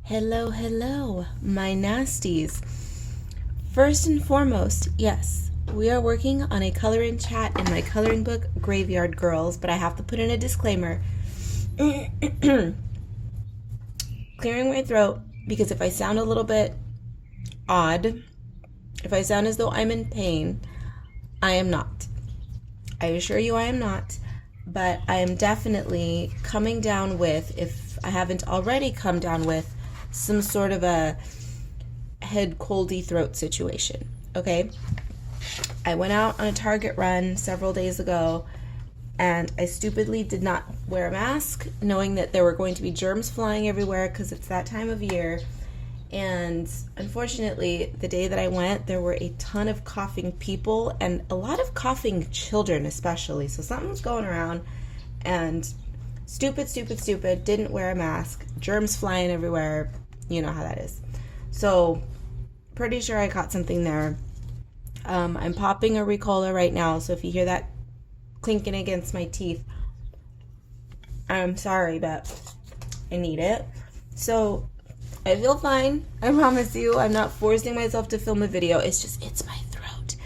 Hello, hello, my nasties. First and foremost, yes, we are working on a coloring chat in my coloring book, Graveyard Girls, but I have to put in a disclaimer. Clearing my throat, because if I sound a little bit odd, if I sound as though I'm in pain, I am not. I assure you I am not, but I am definitely coming down with, if I haven't already come down with, some sort of a head coldy throat situation, okay? I went out on a Target run several days ago and I stupidly did not wear a mask, knowing that there were going to be germs flying everywhere because it's that time of year. And unfortunately, the day that I went, there were a ton of coughing people and a lot of coughing children especially. So something was going around and stupid, didn't wear a mask, germs flying everywhere. You know how that is. So pretty sure I caught something there. I'm popping a Ricola right now, so if you hear that clinking against my teeth, I'm sorry, but I need it. So I feel fine. I promise you. I'm not forcing myself to film a video. It's my throat.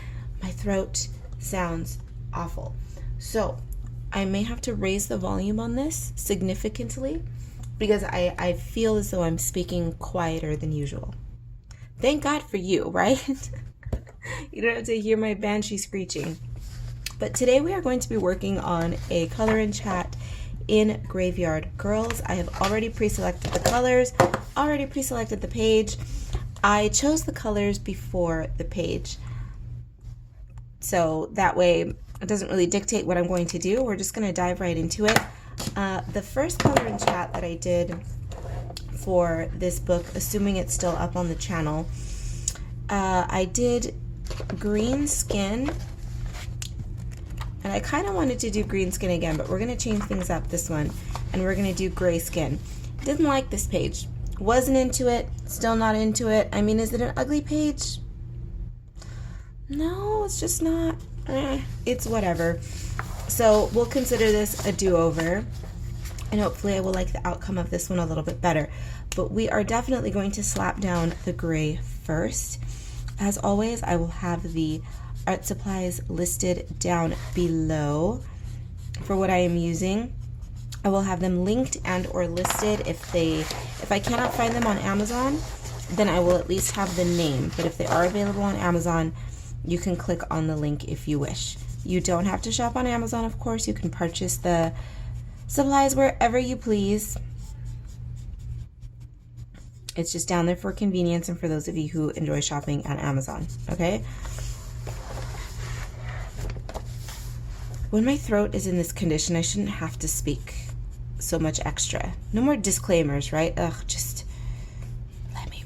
My throat sounds awful. So I may have to raise the volume on this significantly because I feel as though I'm speaking quieter than usual. Thank God for you, right? You don't have to hear my banshee screeching. But today we are going to be working on a color and chat in Graveyard Girls. I have already pre-selected the colors, already pre-selected the page. I chose the colors before the page, so that way it doesn't really dictate what I'm going to do. We're just going to dive right into it. The first color and chat that I did for this book, assuming it's still up on the channel, I did green skin, and I kind of wanted to do green skin again, but we're going to change things up this one, and we're going to do gray skin. Didn't like this page. Wasn't into it. Still not into it. I mean, is it an ugly page? No, it's just not. It's whatever. So we'll consider this a do-over, and hopefully I will like the outcome of this one a little bit better. But we are definitely going to slap down the gray first. As always, I will have the art supplies listed down below for what I am using. I will have them linked and or listed. If I cannot find them on Amazon, then I will at least have the name. But if they are available on Amazon, you can click on the link if you wish. You don't have to shop on Amazon, of course. You can purchase the supplies wherever you please. It's just down there for convenience and for those of you who enjoy shopping at Amazon, okay? When my throat is in this condition, I shouldn't have to speak so much extra. No more disclaimers, right? Ugh, just let me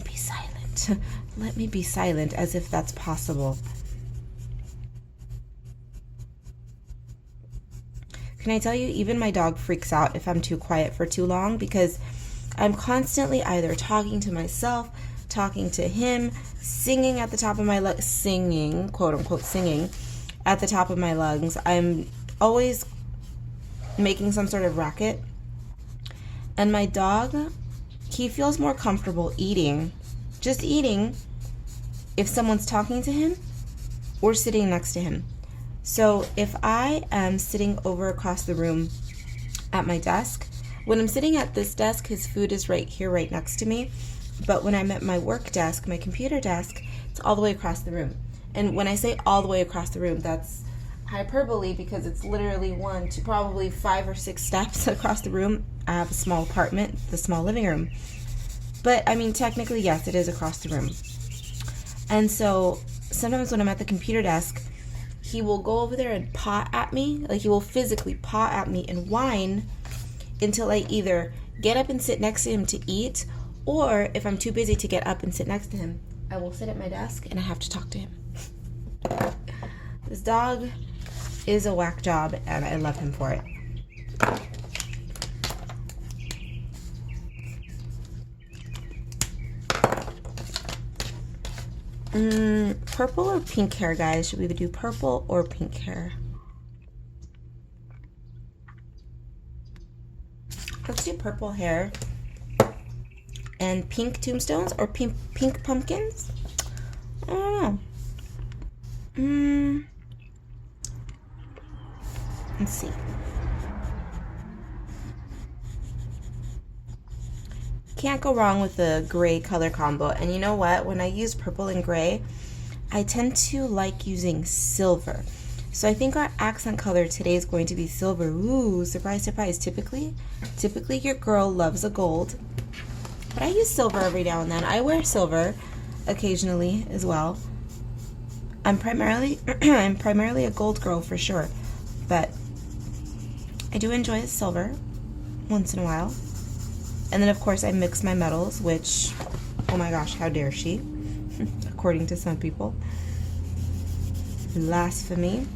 be silent. Let me be silent, as if that's possible. Can I tell you, even my dog freaks out if I'm too quiet for too long, because I'm constantly either talking to myself, talking to him, singing at the top of my lungs, singing, quote unquote singing, at the top of my lungs. I'm always making some sort of racket. And my dog, he feels more comfortable eating, just eating, if someone's talking to him or sitting next to him. So if I am sitting over across the room at my desk, when I'm sitting at this desk, his food is right here, right next to me. But when I'm at my work desk, my computer desk, it's all the way across the room. And when I say all the way across the room, that's hyperbole because it's literally 1 to probably 5 or 6 steps across the room. I have a small apartment, the small living room. But I mean, technically, yes, it is across the room. And so sometimes when I'm at the computer desk, he will go over there and paw at me. Like, he will physically paw at me and whine until I either get up and sit next to him to eat, or if I'm too busy to get up and sit next to him, I will sit at my desk and I have to talk to him. This dog is a whack job and I love him for it. Purple or pink hair, guys? Should we do purple or pink hair? Let's do purple hair. and pink tombstones or pink pumpkins. I don't know. Let's see. Can't go wrong with the gray color combo. And you know what? When I use purple and gray, I tend to like using silver. So I think our accent color today is going to be silver. Ooh, surprise, surprise. Typically your girl loves a gold. But I use silver every now and then. I wear silver occasionally as well. I'm primarily a gold girl for sure. But I do enjoy silver once in a while. And then, of course, I mix my metals, which, oh my gosh, how dare she, according to some people. Blasphemy.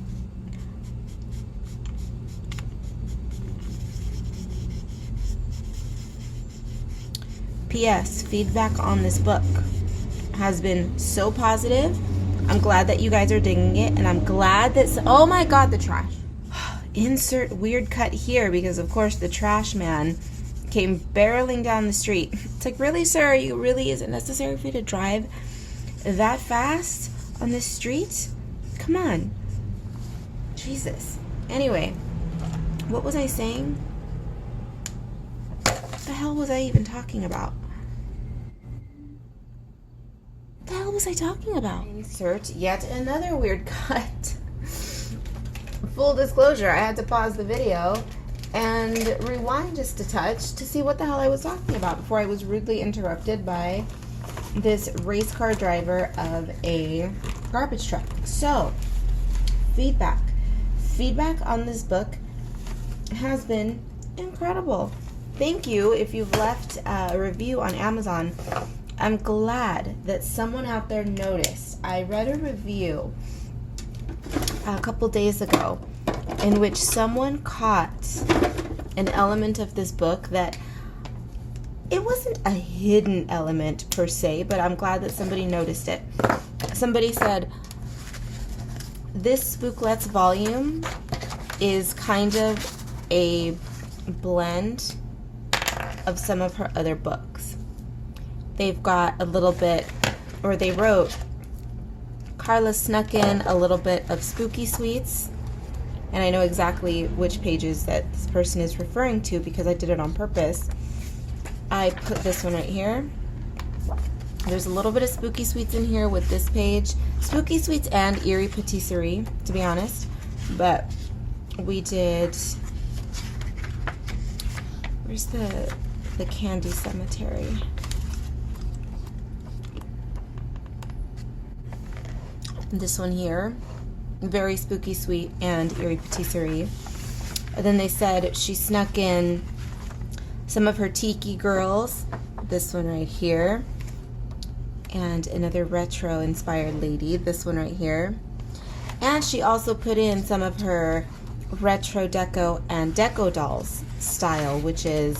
P.S. Feedback on this book has been so positive. I'm glad that you guys are digging it, and I'm glad that, oh my God, the trash. Insert weird cut here, because, of course, the trash man came barreling down the street. It's like, really, sir? Is it necessary for you to drive that fast on this street? Come on. Jesus. Anyway, what was I saying? What the hell was I even talking about? What the hell was I talking about? Insert yet another weird cut. Full disclosure, I had to pause the video and rewind just a touch to see what the hell I was talking about before I was rudely interrupted by this race car driver of a garbage truck. So, feedback on this book has been incredible. Thank you if you've left a review on Amazon. I'm glad that someone out there noticed. I read a review a couple days ago in which someone caught an element of this book that it wasn't a hidden element per se, but I'm glad that somebody noticed it. Somebody said, this Spooklet's volume is kind of a blend of some of her other books. They've got a little bit, or they wrote, Karla snuck in a little bit of Spooky Sweets. And I know exactly which pages that this person is referring to because I did it on purpose. I put this one right here. There's a little bit of Spooky Sweets in here with this page. Spooky Sweets and Eerie Patisserie, to be honest. But we did... Where's the Candy Cemetery? This one here. Very Spooky Sweet and Eerie Patisserie. And then they said she snuck in some of her Tiki Girls. This one right here. And another retro inspired lady. This one right here. And she also put in some of her retro deco and deco dolls style, which is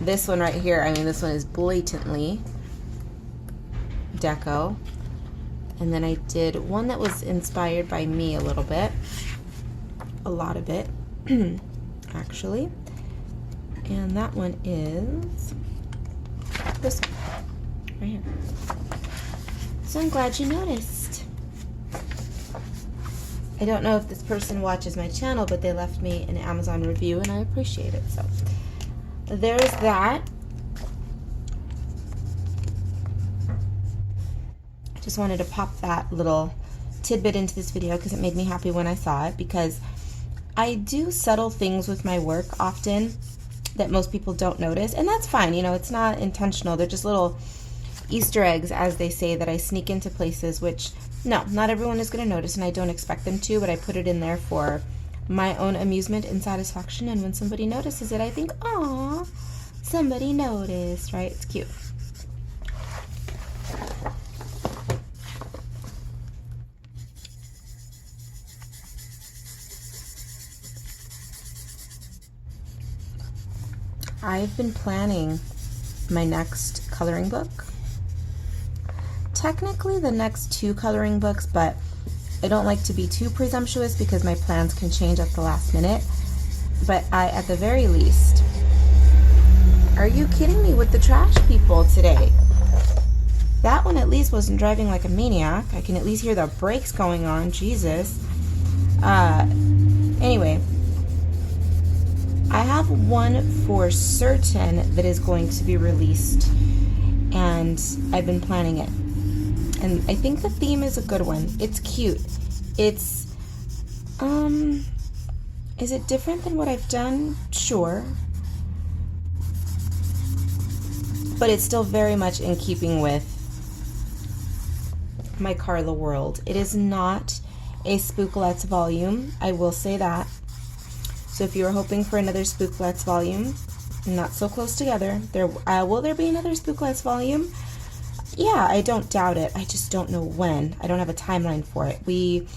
this one right here. I mean, this one is blatantly deco. And then I did one that was inspired by me a little bit. A lot of it, actually. And that one is this one, right here. So I'm glad you noticed. I don't know if this person watches my channel, but they left me an Amazon review, and I appreciate it. So there's that. Just wanted to pop that little tidbit into this video because it made me happy when I saw it, because I do subtle things with my work often that most people don't notice, and that's fine. You know, it's not intentional. They're just little Easter eggs, as they say, that I sneak into places, which no, not everyone is going to notice, and I don't expect them to, but I put it in there for my own amusement and satisfaction, and when somebody notices it, I think, aw, somebody noticed, right? It's cute. I've been planning my next coloring book. Technically the next 2 coloring books, but I don't like to be too presumptuous because my plans can change at the last minute. But I, at the very least, Are you kidding me with the trash people today? That one at least wasn't driving like a maniac. I can at least hear the brakes going on. Jesus. Anyway, I have one for certain that is going to be released, and I've been planning it. And I think the theme is a good one. It's cute. It's, is it different than what I've done? Sure. But it's still very much in keeping with my Karla world. It is not a Spooklets volume, I will say that. So if you were hoping for another Spooklets volume, not so close together. Will there be another Spooklets volume? Yeah, I don't doubt it. I just don't know when. I don't have a timeline for it. We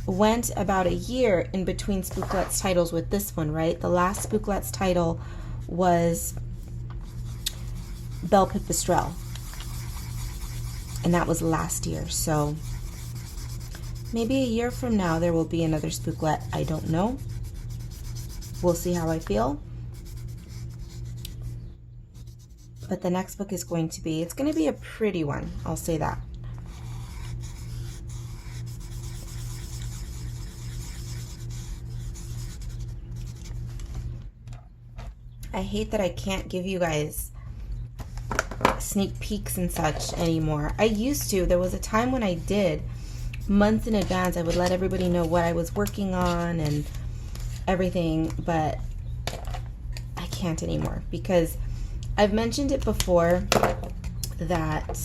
went about a year in between Spooklets titles with this one, right? The last Spooklets title was Belle Pipistrelle, and that was last year. So maybe a year from now there will be another Spooklet. I don't know. We'll see how I feel. But the next book is going to be, it's going to be a pretty one, I'll say that. I hate that I can't give you guys sneak peeks and such anymore. I used to. There was a time when I did. Months in advance, I would let everybody know what I was working on and everything, but I can't anymore because I've mentioned it before that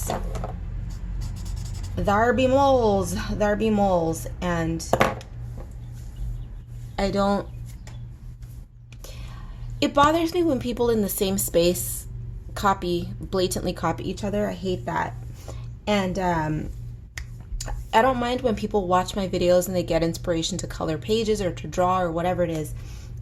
there be moles, and I don't, it bothers me when people in the same space blatantly copy each other. I hate that. And I don't mind when people watch my videos and they get inspiration to color pages or to draw or whatever it is,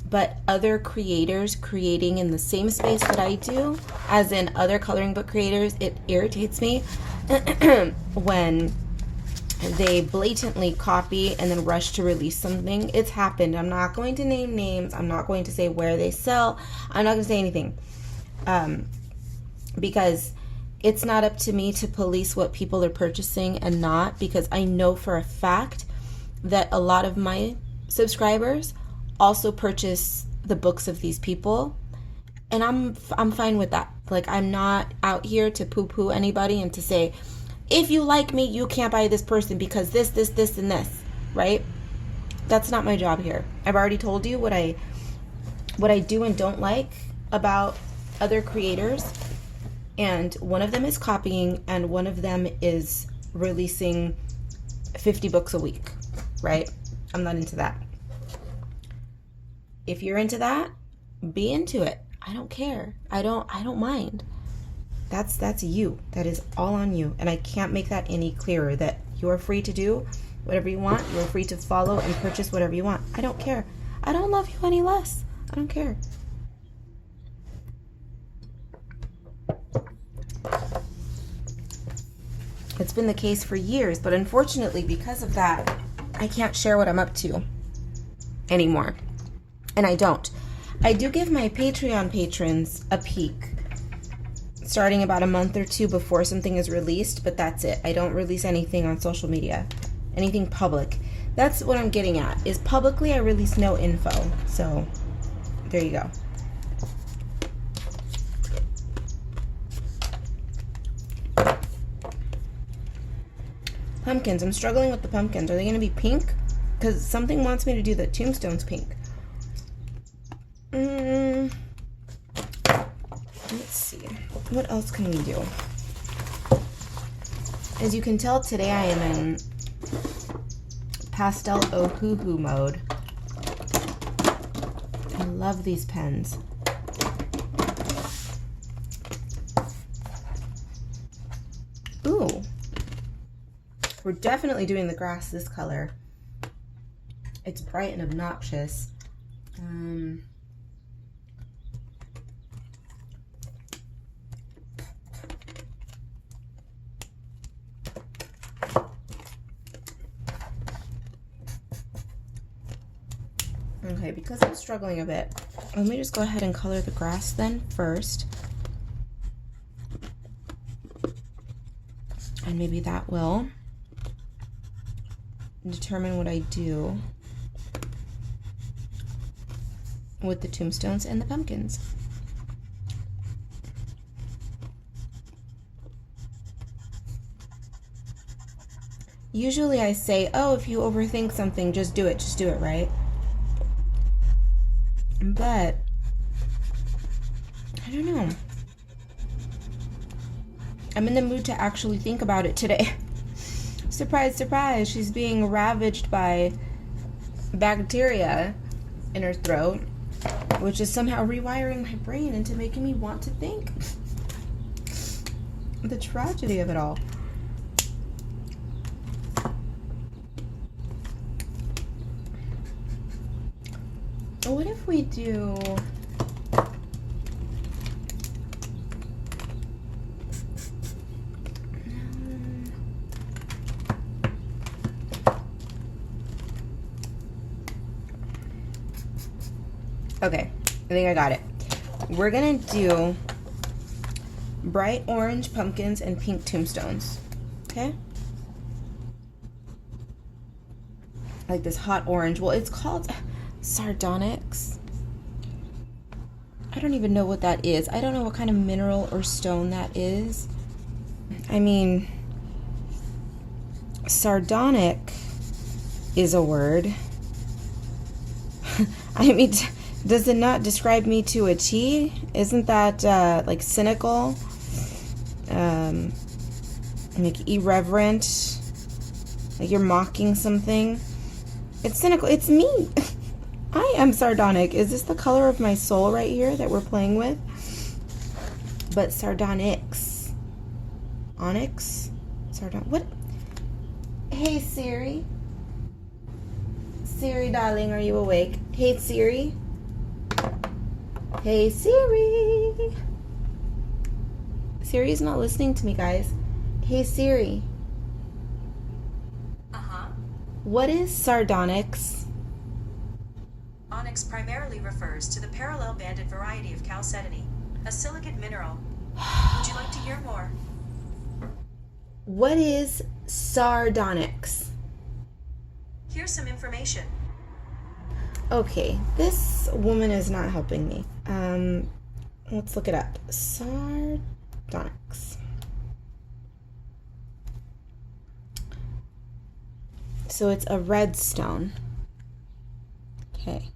but other creators creating in the same space that I do, as in other coloring book creators, it irritates me when they blatantly copy and then rush to release something. It's happened. I'm not going to name names. I'm not going to say where they sell. I'm not going to say anything. Because it's not up to me to police what people are purchasing and not, because I know for a fact that a lot of my subscribers also purchase the books of these people, and I'm fine with that. Like, I'm not out here to poo-poo anybody and to say, if you like me, you can't buy this person because this, and this, right? That's not my job here. I've already told you what I do and don't like about other creators. And one of them is copying, and one of them is releasing 50 books a week, right? I'm not into that. If you're into that, be into it. I don't care. I don't mind. That's you. That is all on you. And I can't make that any clearer, that you're free to do whatever you want. You're free to follow and purchase whatever you want. I don't care. I don't love you any less. I don't care. It's been the case for years, but unfortunately, because of that, I can't share what I'm up to anymore. And I don't. I do give my Patreon patrons a peek, starting about a month or two before something is released, but that's it. I don't release anything on social media, anything public. That's what I'm getting at, is publicly I release no info. So, there you go. Pumpkins. I'm struggling with the pumpkins. Are they going to be pink? Because something wants me to do the tombstones pink. Let's see. What else can we do? As you can tell, today I am in pastel ohuhu mode. I love these pens. Ooh. We're definitely doing the grass this color. It's bright and obnoxious. Okay, because I'm struggling a bit, let me just go ahead and color the grass then first. And maybe that will determine what I do with the tombstones and the pumpkins. Usually I say, oh, if you overthink something, just do it, right? But I don't know. I'm in the mood to actually think about it today. Surprise, surprise, she's being ravaged by bacteria in her throat, which is somehow rewiring my brain into making me want to think. The tragedy of it all. What if we do... Okay, I think I got it. We're gonna do bright orange pumpkins and pink tombstones, okay? Like this hot orange. Well, it's called sardonyx. I don't even know what that is. I don't know what kind of mineral or stone that is. I mean, sardonic is a word. I mean, does it not describe me to a T? Isn't that like cynical? Like irreverent? Like you're mocking something? It's cynical. It's me. I am sardonic. Is this the color of my soul right here that we're playing with? But sardonyx. Onyx? Sardon. What? Hey, Siri. Siri, darling, are you awake? Hey, Siri. Hey, Siri. Siri's not listening to me, guys. Hey, Siri. Uh-huh. What is sardonyx? Onyx primarily refers to the parallel banded variety of chalcedony, a silicate mineral. Would you like to hear more? What is sardonyx? Here's some information. Okay, this woman is not helping me. Let's look it up. Sardonyx. So it's a red stone. Okay.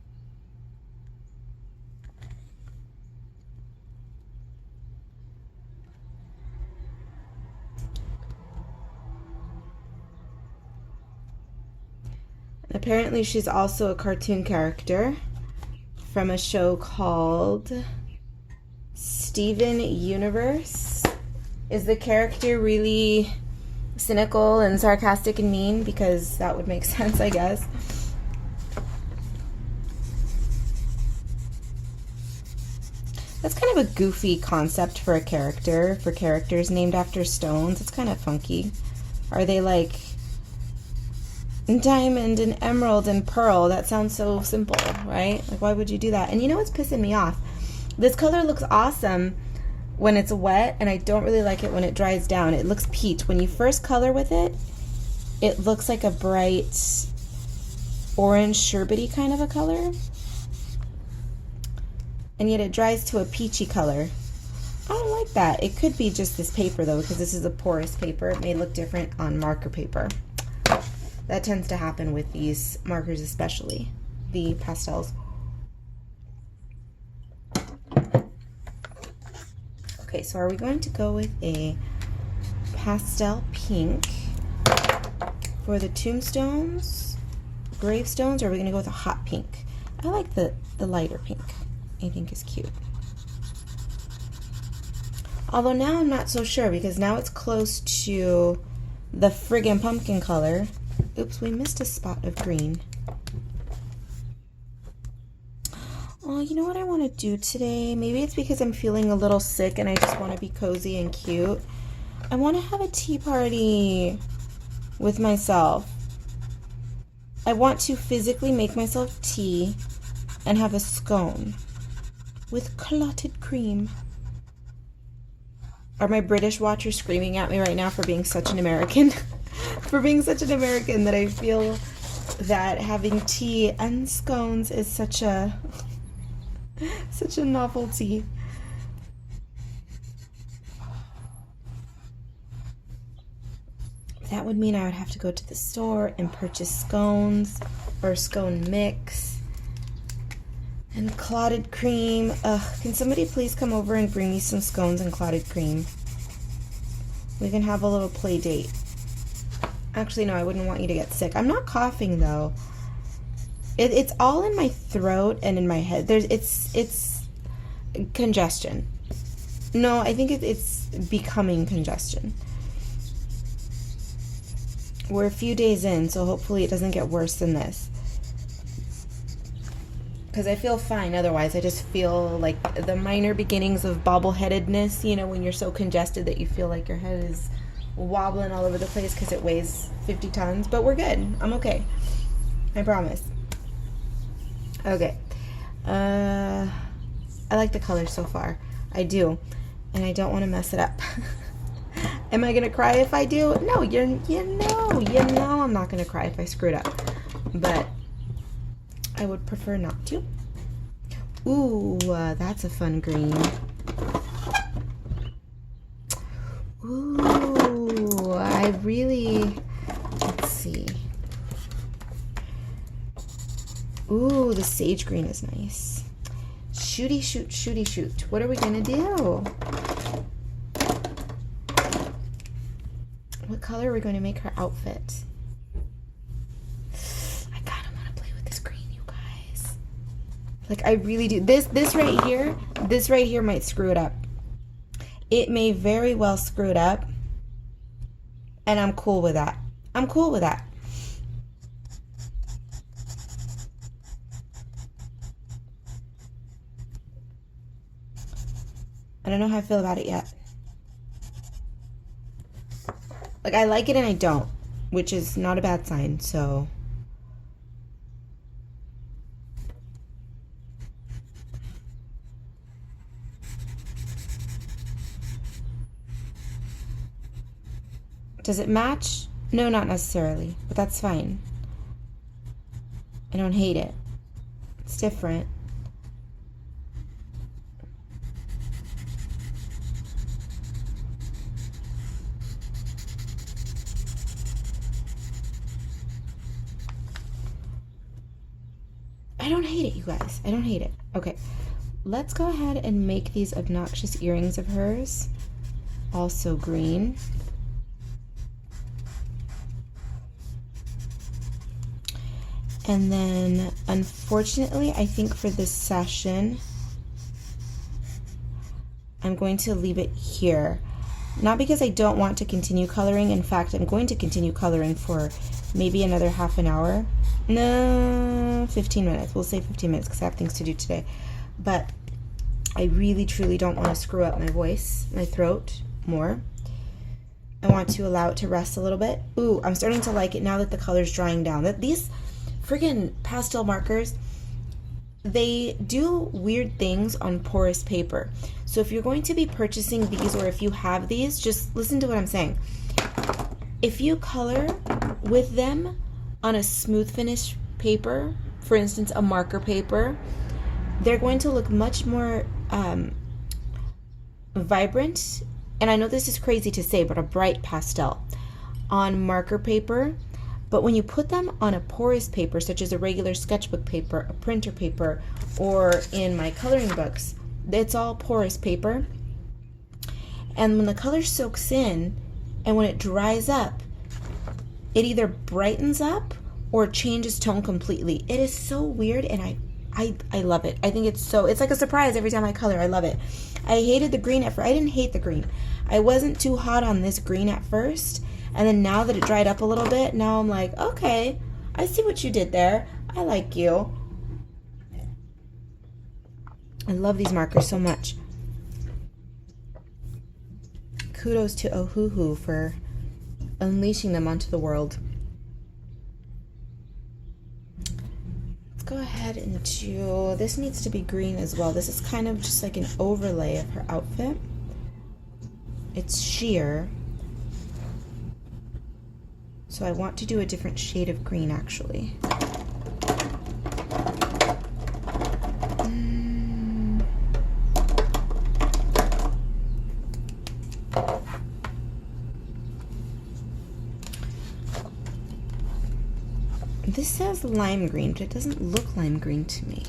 Apparently she's also a cartoon character from a show called Steven Universe. Is the character really cynical and sarcastic and mean? Because that would make sense, I guess. That's kind of a goofy concept for a character, for characters named after stones. It's kind of funky. Are they like diamond and emerald and pearl? That sounds so simple, right? Like, why would you do that? And you know what's pissing me off? This color looks awesome when it's wet, and I don't really like it when it dries down. It looks peach. When you first color with it, it looks like a bright orange sherbety kind of a color. And yet it dries to a peachy color. I don't like that. It could be just this paper though, because this is a porous paper. It may look different on marker paper. That tends to happen with these markers, especially the pastels. Okay, so are we going to go with a pastel pink for the tombstones, gravestones, or are we going to go with a hot pink? I like the lighter pink. I think is cute. Although now I'm not so sure, because now it's close to the friggin' pumpkin color. Oops, we missed a spot of green. Oh, you know what I want to do today? Maybe it's because I'm feeling a little sick and I just want to be cozy and cute. I want to have a tea party with myself. I want to physically make myself tea and have a scone with clotted cream. Are my British watchers screaming at me right now for being such an American? For being such an American that I feel that having tea and scones is such a novelty. That would mean I would have to go to the store and purchase scones or scone mix and clotted cream. Ugh, can somebody please come over and bring me some scones and clotted cream? We can have a little play date. Actually, no, I wouldn't want you to get sick. I'm not coughing though. It's all in my throat and in my head. It's congestion. No, I think it's becoming congestion. We're a few days in, so hopefully it doesn't get worse than this. Because I feel fine otherwise. I just feel like the minor beginnings of bobbleheadedness, you know, when you're so congested that you feel like your head is wobbling all over the place because it weighs 50 tons. But we're good. I'm okay. I promise. Okay. I like the color so far. I do. And I don't want to mess it up. Am I going to cry if I do? No, you know I'm not going to cry if I screw it up. But I would prefer not to. Ooh, that's a fun green. Ooh, I really, let's see. Ooh, the sage green is nice. Shooty shoot, shooty shoot. What are we gonna do? What color are we going to make her outfit? I kind of want to play with this green, you guys. Like, I really do. This right here might screw it up. It may very well screw it up. And I'm cool with that. I'm cool with that. I don't know how I feel about it yet. Like, I like it and I don't, which is not a bad sign, so. Does it match? No, not necessarily, but that's fine. I don't hate it. It's different. I don't hate it, you guys. I don't hate it. Okay, let's go ahead and make these obnoxious earrings of hers also green. And then, unfortunately, I think for this session, I'm going to leave it here. Not because I don't want to continue coloring. In fact, I'm going to continue coloring for maybe another half an hour. No, 15 minutes. We'll say 15 minutes because I have things to do today. But I really, truly don't want to screw up my voice, my throat more. I want to allow it to rest a little bit. Ooh, I'm starting to like it now that the color's drying down. These friggin' pastel markers, they do weird things on porous paper. So if you're going to be purchasing these, or if you have these, just listen to what I'm saying. If you color with them on a smooth finish paper, for instance, a marker paper, they're going to look much more vibrant. And I know this is crazy to say, but a bright pastel on marker paper. But when you put them on a porous paper, such as a regular sketchbook paper, a printer paper, or in my coloring books, it's all porous paper. And when the color soaks in, and when it dries up, it either brightens up or changes tone completely. It is so weird, and I love it. I think it's like a surprise every time I color. I love it. I hated the green at first. I didn't hate the green. I wasn't too hot on this green at first. And then now that it dried up a little bit, now I'm like, okay, I see what you did there. I like you. I love these markers so much. Kudos to Ohuhu for unleashing them onto the world. Let's go ahead and do, this needs to be green as well. This is kind of just like an overlay of her outfit. It's sheer. So I want to do a different shade of green, actually. This says lime green, but it doesn't look lime green to me.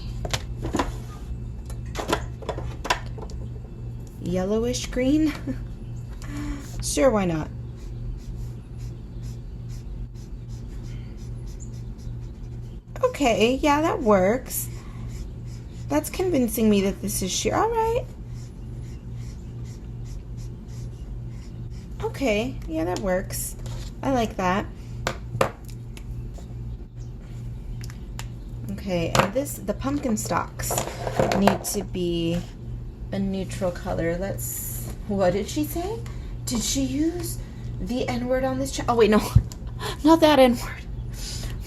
Yellowish green? Sure, why not? Okay, yeah, that works. That's convincing me that this is sheer. All right. Okay, yeah, that works. I like that. Okay, and the pumpkin stalks need to be a neutral color. What did she say? Did she use the N-word on this oh, wait, no. Not that N-word.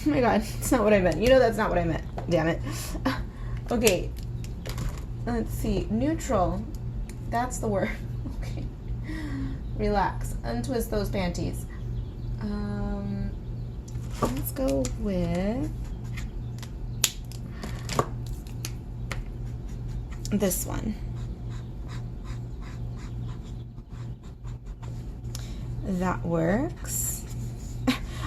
Oh my god, that's not what I meant. You know that's not what I meant. Damn it. Okay. Let's see. Neutral. That's the word. Okay. Relax. Untwist those panties. Let's go with this one. That works.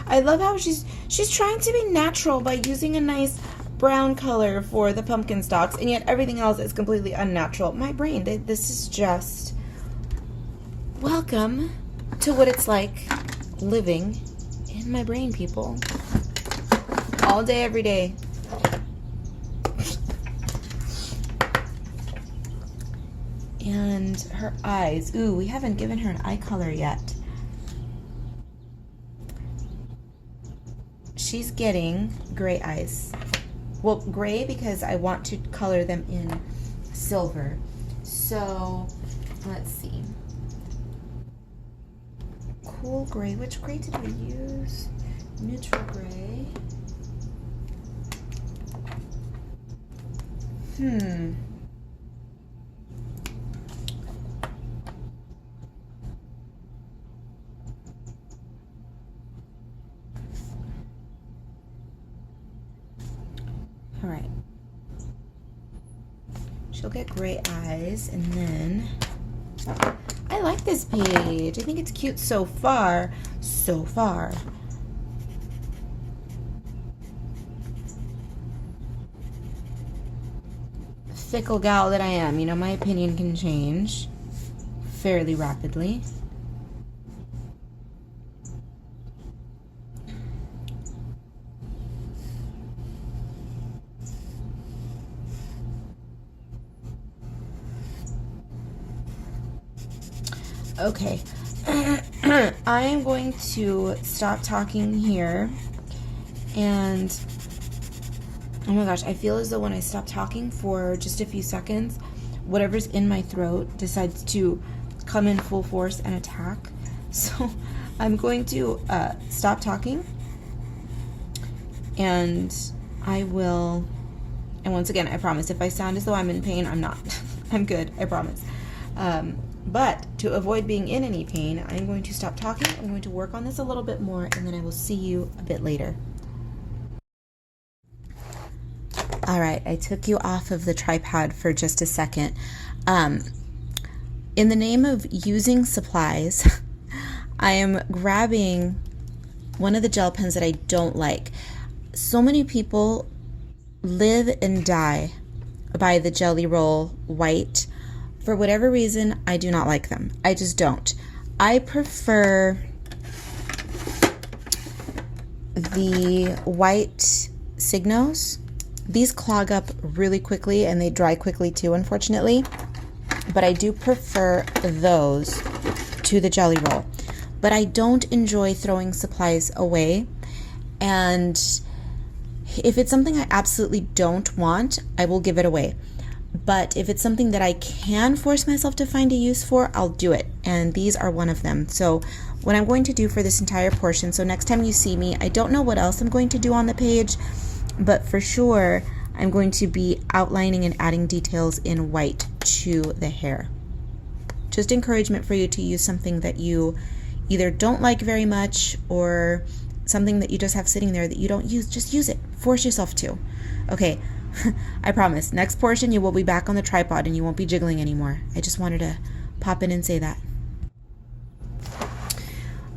I love how she's trying to be natural by using a nice brown color for the pumpkin stalks, and yet everything else is completely unnatural. My brain, this is just... Welcome to what it's like living in my brain, people. All day, every day. And her eyes. Ooh, we haven't given her an eye color yet. She's getting gray eyes. Well, gray because I want to color them in silver. So, let's see. Cool gray. Which gray did we use? Neutral gray. All right. She'll get gray eyes, and then I like this page. I think it's cute so far. So far. Fickle gal that I am, you know, my opinion can change fairly rapidly. Okay, I am going to stop talking here, and oh my gosh, I feel as though when I stop talking for just a few seconds, whatever's in my throat decides to come in full force and attack. So I'm going to stop talking, and I will, and once again, I promise, if I sound as though I'm in pain, I'm not. I'm good, I promise. But to avoid being in any pain, I'm going to stop talking. I'm going to work on this a little bit more, and then I will see you a bit later. All right, I took you off of the tripod for just a second. In the name of using supplies, I am grabbing one of the gel pens that I don't like. So many people live and die by the Jelly Roll White. For whatever reason, I do not like them. I just don't. I prefer the white Signos. These clog up really quickly and they dry quickly too, unfortunately. But I do prefer those to the Jelly Roll. But I don't enjoy throwing supplies away. And if it's something I absolutely don't want, I will give it away. But if it's something that I can force myself to find a use for, I'll do it. And these are one of them. So what I'm going to do for this entire portion, so next time you see me, I don't know what else I'm going to do on the page, but for sure I'm going to be outlining and adding details in white to the hair. just encouragement for you to use something that you either don't like very much or something that you just have sitting there that you don't use. Just use it. Force yourself to. Okay, I promise. Next portion, you will be back on the tripod and you won't be jiggling anymore. I just wanted to pop in and say that.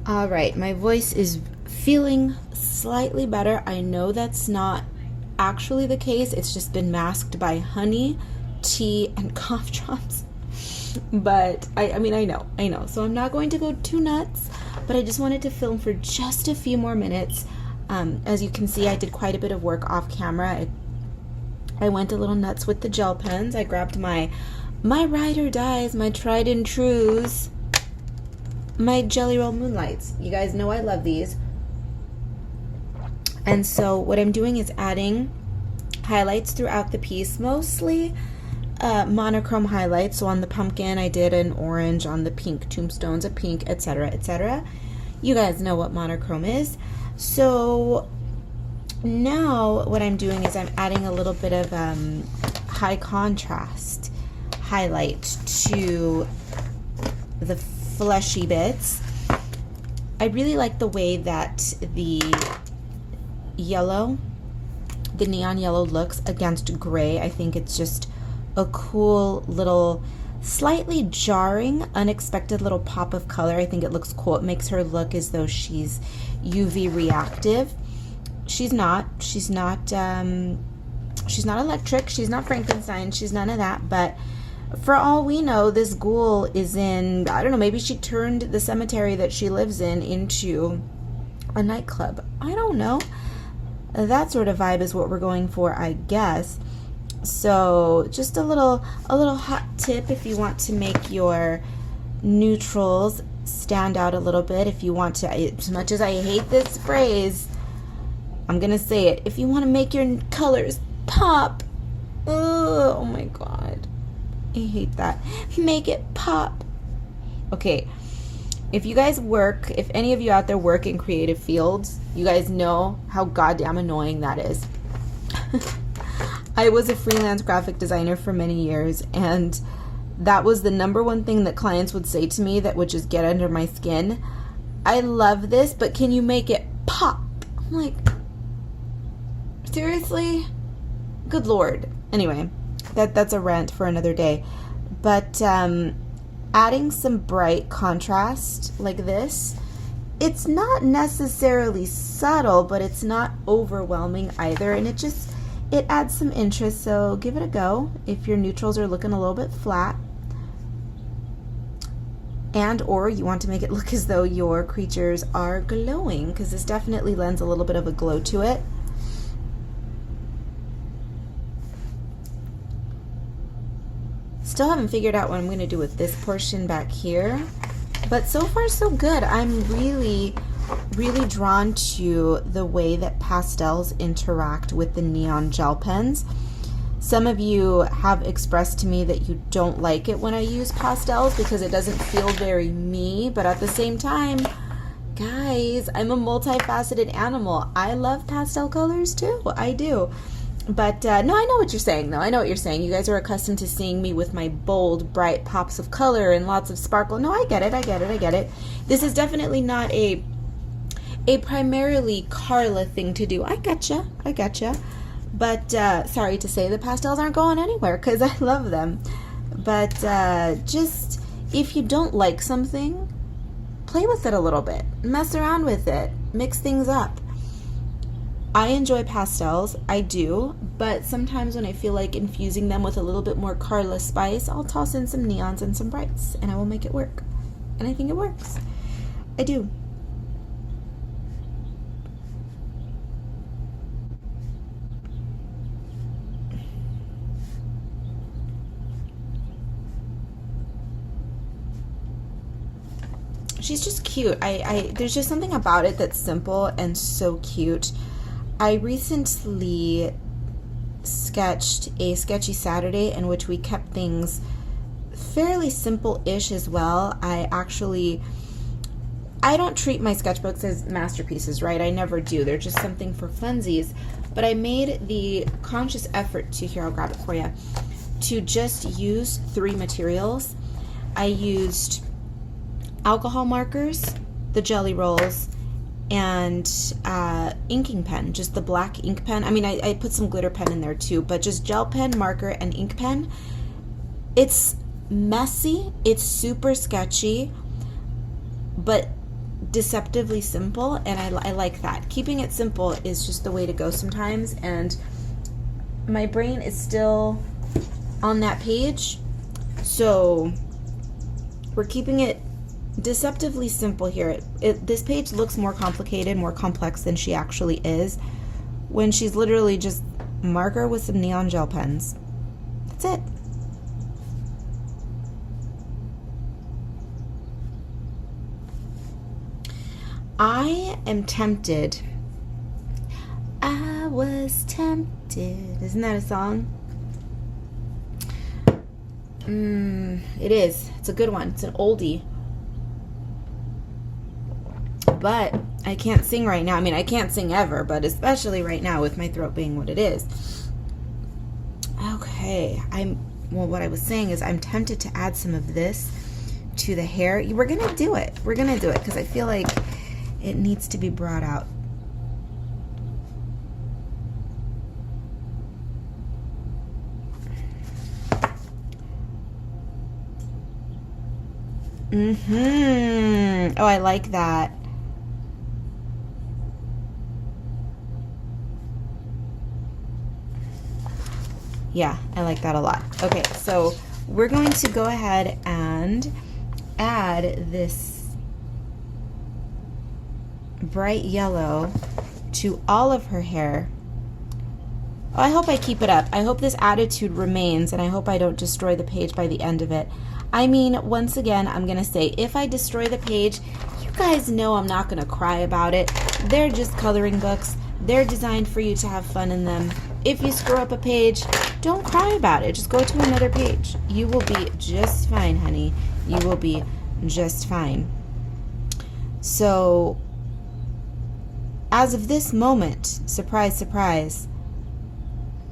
All right, my voice is feeling slightly better. I know that's not actually the case. It's just been masked by honey, tea, and cough drops. But I mean, I know. So I'm not going to go too nuts, but I just wanted to film for just a few more minutes. As you can see, I did quite a bit of work off camera. I went a little nuts with the gel pens. I grabbed my ride or dies, my tried and trues, my Jelly Roll Moonlights. You guys know I love these. And so what I'm doing is adding highlights throughout the piece, mostly monochrome highlights. So on the pumpkin, I did an orange, on the pink tombstones, a pink, etc., etc. You guys know what monochrome is. So now what I'm doing is I'm adding a little bit of high contrast highlight to the fleshy bits. I really like the way that the yellow, the neon yellow looks against gray. I think it's just a cool little, slightly jarring, unexpected little pop of color. I think it looks cool. It makes her look as though she's UV reactive. She's not electric. She's not Frankenstein. She's none of that. But for all we know, this ghoul is in, I don't know, maybe she turned the cemetery that she lives in into a nightclub. I don't know. That sort of vibe is what we're going for, I guess. So just a little hot tip if you want to make your neutrals stand out a little bit. If you want to, as much as I hate this phrase, I'm gonna say it. If you want to make your colors pop, oh my god, I hate that. Make it pop. Okay, if you guys work, if any of you out there work in creative fields, you guys know how goddamn annoying that is. I was a freelance graphic designer for many years, and that was the number one thing that clients would say to me that would just get under my skin. I love this, but can you make it pop? I'm like, seriously? Good Lord. Anyway, that's a rant for another day. But adding some bright contrast like this, it's not necessarily subtle, but it's not overwhelming either, and it adds some interest. So give it a go if your neutrals are looking a little bit flat, and or you want to make it look as though your creatures are glowing, because this definitely lends a little bit of a glow to it. Still haven't figured out what I'm going to do with this portion back here, but so far so good. I'm really drawn to the way that pastels interact with the neon gel pens. Some of you have expressed to me that you don't like it when I use pastels because it doesn't feel very me, but at the same time, guys, I'm a multifaceted animal. I love pastel colors too. I do. But no, I know what you're saying though. I know what you're saying. You guys are accustomed to seeing me with my bold, bright pops of color and lots of sparkle. No, I get it. This is definitely not a primarily Karla thing to do. I gotcha. But sorry to say, the pastels aren't going anywhere because I love them. But just, if you don't like something, play with it a little bit. Mess around with it. Mix things up. I enjoy pastels, I do, but sometimes when I feel like infusing them with a little bit more Karla spice, I'll toss in some neons and some brights, and I will make it work. And I think it works. I do. She's just cute. There's just something about it that's simple and so cute. I recently sketched a Sketchy Saturday in which we kept things fairly simple-ish as well. I don't treat my sketchbooks as masterpieces, right? I never do. They're just something for funsies. But I made the conscious effort to, here, I'll grab it for you, to just use 3 materials. I used alcohol markers, the jelly rolls, and inking pen, just the black ink pen. I mean, I put some glitter pen in there too, but just gel pen, marker, and ink pen. It's messy, it's super sketchy, but deceptively simple, and I like that. Keeping it simple is just the way to go sometimes, and my brain is still on that page, so we're keeping it deceptively simple here. This page looks more complicated, more complex than she actually is, when she's literally just marker with some neon gel pens. That's it. I am tempted. I was tempted. Isn't that a song? It is. It's a good one. It's an oldie. But I can't sing right now. I mean, I can't sing ever, but especially right now with my throat being what it is. Okay. Well, what I was saying is I'm tempted to add some of this to the hair. We're going to do it. We're going to do it because I feel like it needs to be brought out. Oh, I like that. Yeah, I like that a lot. Okay, so we're going to go ahead and add this bright yellow to all of her hair. Oh, I hope I keep it up. I hope this attitude remains, and I hope I don't destroy the page by the end of it. I mean, once again, I'm going to say, if I destroy the page, you guys know I'm not going to cry about it. They're just coloring books. They're designed for you to have fun in them. If you screw up a page, don't cry about it. Just go to another page. You will be just fine, honey. You will be just fine. So, as of this moment, surprise, surprise,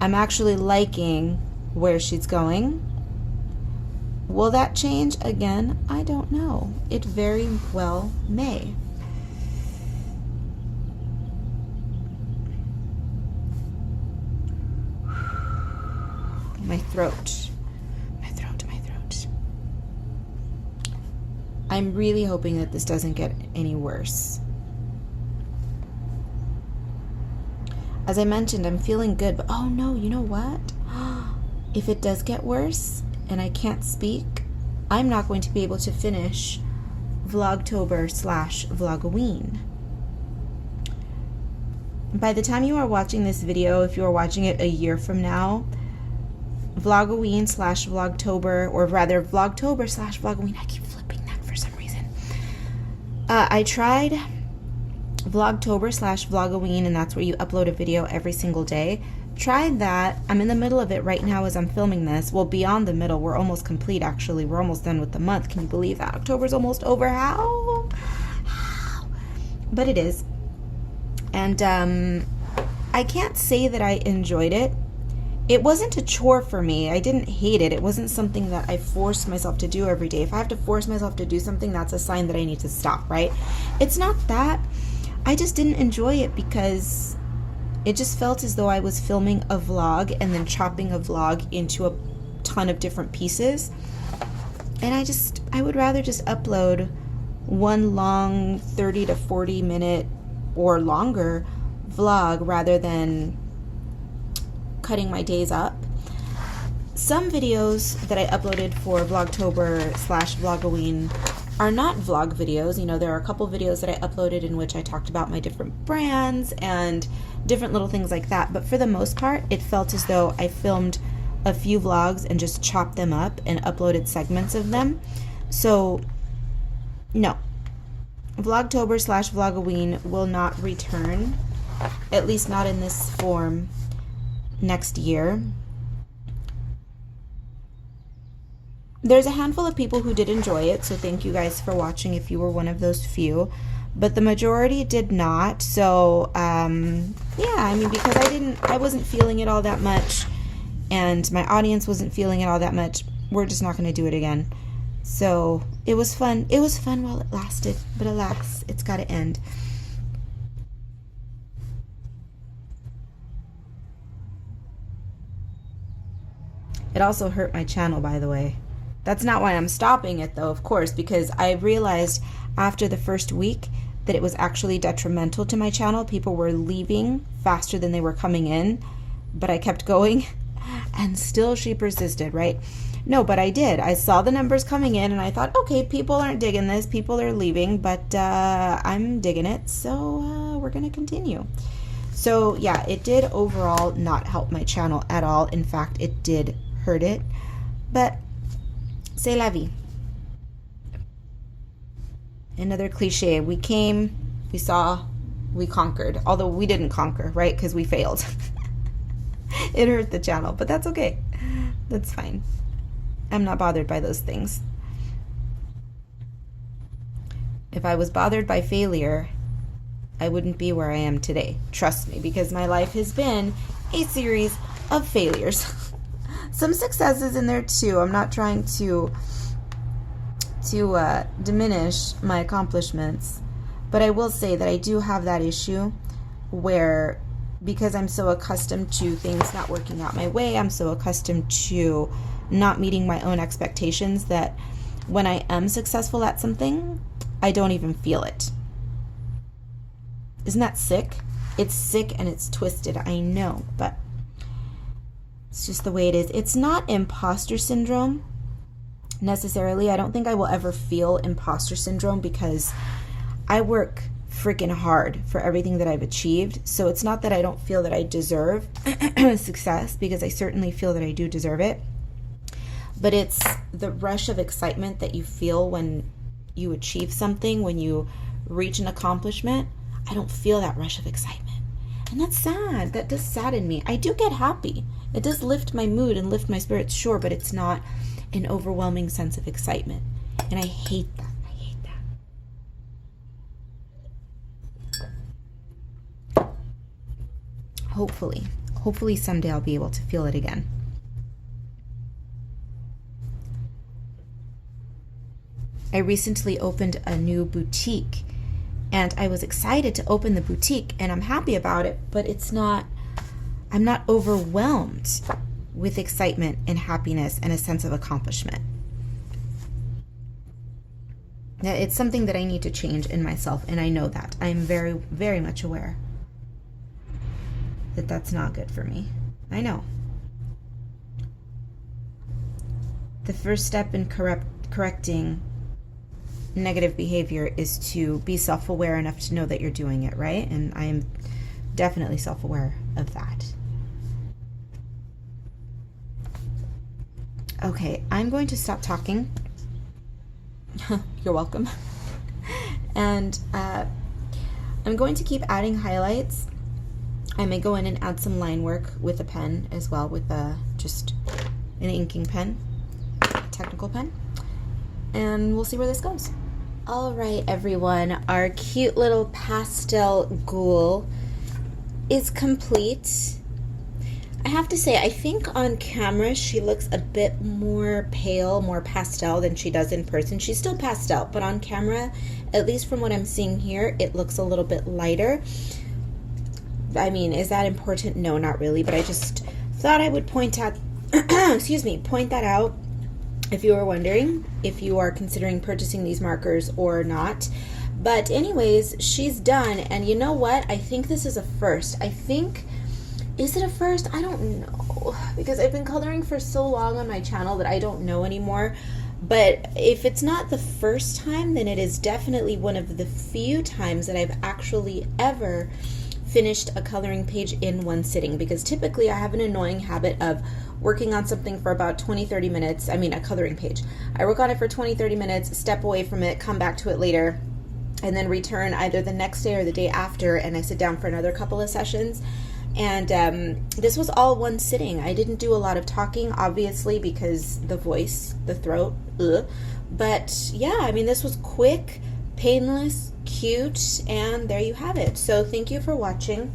I'm actually liking where she's going. Will that change again? I don't know. It very well may. My throat. My throat, my throat. I'm really hoping that this doesn't get any worse. As I mentioned, I'm feeling good, but oh no, you know what? If it does get worse and I can't speak, I'm not going to be able to finish Vlogtober/Vlogoween. By the time you are watching this video, if you are watching it a year from now, Vlogoween/Vlogtober, or rather Vlogtober/Vlogoween, I keep flipping that for some reason. I tried Vlogtober/Vlogoween, and that's where you upload a video every single day. Tried that. I'm in the middle of it right now as I'm filming this. Well, beyond the middle. We're almost complete, actually. We're almost done with the month. Can you believe that? October's almost over. How? But it is. And I can't say that I enjoyed it. It wasn't a chore for me. I didn't hate it. It wasn't something that I forced myself to do every day. If I have to force myself to do something, that's a sign that I need to stop, right? It's not that. I just didn't enjoy it because it just felt as though I was filming a vlog and then chopping a vlog into a ton of different pieces. And I would rather just upload one long 30 to 40 minute or longer vlog rather than cutting my days up. Some videos that I uploaded for Vlogtober/Vlogoween are not vlog videos. You know, there are a couple videos that I uploaded in which I talked about my different brands and different little things like that. But for the most part, it felt as though I filmed a few vlogs and just chopped them up and uploaded segments of them. So, no. Vlogtober/Vlogoween will not return, at least not in this form, next year. There's a handful of people who did enjoy it, so thank you guys for watching if you were one of those few. But the majority did not. So, yeah, I mean, because I wasn't feeling it all that much, and my audience wasn't feeling it all that much, we're just not going to do it again. So it was fun. It was fun while it lasted, but alas, it's got to end. It also hurt my channel, by the way. That's not why I'm stopping it, though, of course, because I realized after the first week that it was actually detrimental to my channel. People were leaving faster than they were coming in, but I kept going, and still she persisted, right? No, but I did. I saw the numbers coming in, and I thought, okay, people aren't digging this. People are leaving, but I'm digging it, so we're going to continue. So, yeah, it did overall not help my channel at all. In fact, it did hurt it, but c'est la vie. Another cliche. We came, we saw, we conquered. Although we didn't conquer, right? Because we failed. It hurt the channel, but that's okay. That's fine. I'm not bothered by those things. If I was bothered by failure, I wouldn't be where I am today. Trust me, because my life has been a series of failures. Some successes in there too. I'm not trying to diminish my accomplishments, but I will say that I do have that issue where, because I'm so accustomed to things not working out my way, I'm so accustomed to not meeting my own expectations, that when I am successful at something, I don't even feel it. Isn't that sick? It's sick and it's twisted, I know, but it's just the way it is. It's not imposter syndrome necessarily. I don't think I will ever feel imposter syndrome because I work freaking hard for everything that I've achieved. So it's not that I don't feel that I deserve success, because I certainly feel that I do deserve it. But it's the rush of excitement that you feel when you achieve something, when you reach an accomplishment. I don't feel that rush of excitement. And that's sad. That does sadden me. I do get happy. It does lift my mood and lift my spirits, sure, but it's not an overwhelming sense of excitement. And I hate that. I hate that. Hopefully someday I'll be able to feel it again. I recently opened a new boutique, and I was excited to open the boutique, and I'm happy about it, but I'm not overwhelmed with excitement and happiness and a sense of accomplishment. It's something that I need to change in myself, and I know that. I'm very, very much aware that that's not good for me. I know. The first step in correcting negative behavior is to be self-aware enough to know that you're doing it, right? And I am definitely self-aware of that. Okay, I'm going to stop talking. You're welcome. And I'm going to keep adding highlights. I may go in and add some line work with a pen as well, with just an inking pen, technical pen. And we'll see where this goes. All right, everyone, our cute little pastel ghoul is complete. I have to say, I think on camera she looks a bit more pale, more pastel than she does in person. She's still pastel, but on camera, at least from what I'm seeing here, it looks a little bit lighter. I mean, is that important? No, not really, but I just thought I would point out, point that out if you were wondering if you are considering purchasing these markers or not. But anyways, she's done, and you know what? I think this is a first. Is it a first? I don't know, because I've been coloring for so long on my channel that I don't know anymore. But if it's not the first time, then it is definitely one of the few times that I've actually ever finished a coloring page in one sitting, because typically I have an annoying habit of working on something for about 20-30 minutes. I mean, a coloring page. I work on it for 20-30 minutes, step away from it, come back to it later, and then return either the next day or the day after, and I sit down for another couple of sessions. And this was all one sitting. I didn't do a lot of talking, obviously, because the voice, the throat, but yeah, I mean, this was quick, painless, cute, and there you have it. So thank you for watching.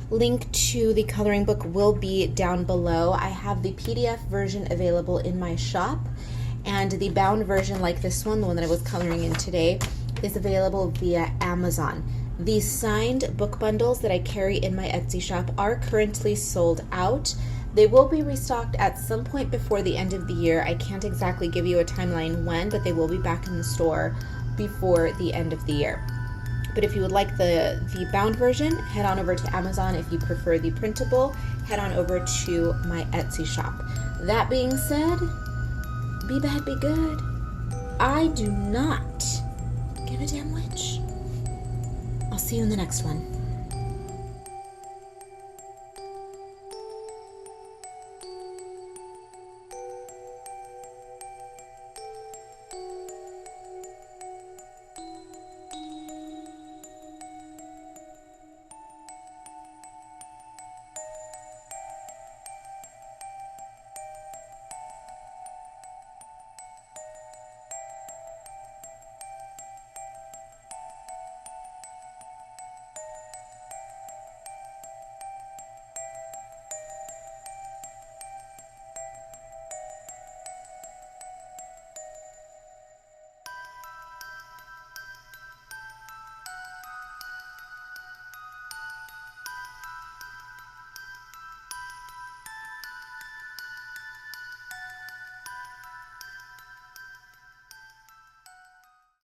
Link to the coloring book will be down below. I have the PDF version available in my shop, And the bound version, like this one, the one that I was coloring in today, is available via Amazon. These signed book bundles that I carry in my Etsy shop are currently sold out. They will be restocked at some point before the end of the year. I can't exactly give you a timeline when, but they will be back in the store before the end of the year. But if you would like the bound version, head on over to Amazon. If you prefer the printable, head on over to my Etsy shop. That being said, be bad, be good. I do not give a damn which. I'll see you in the next one.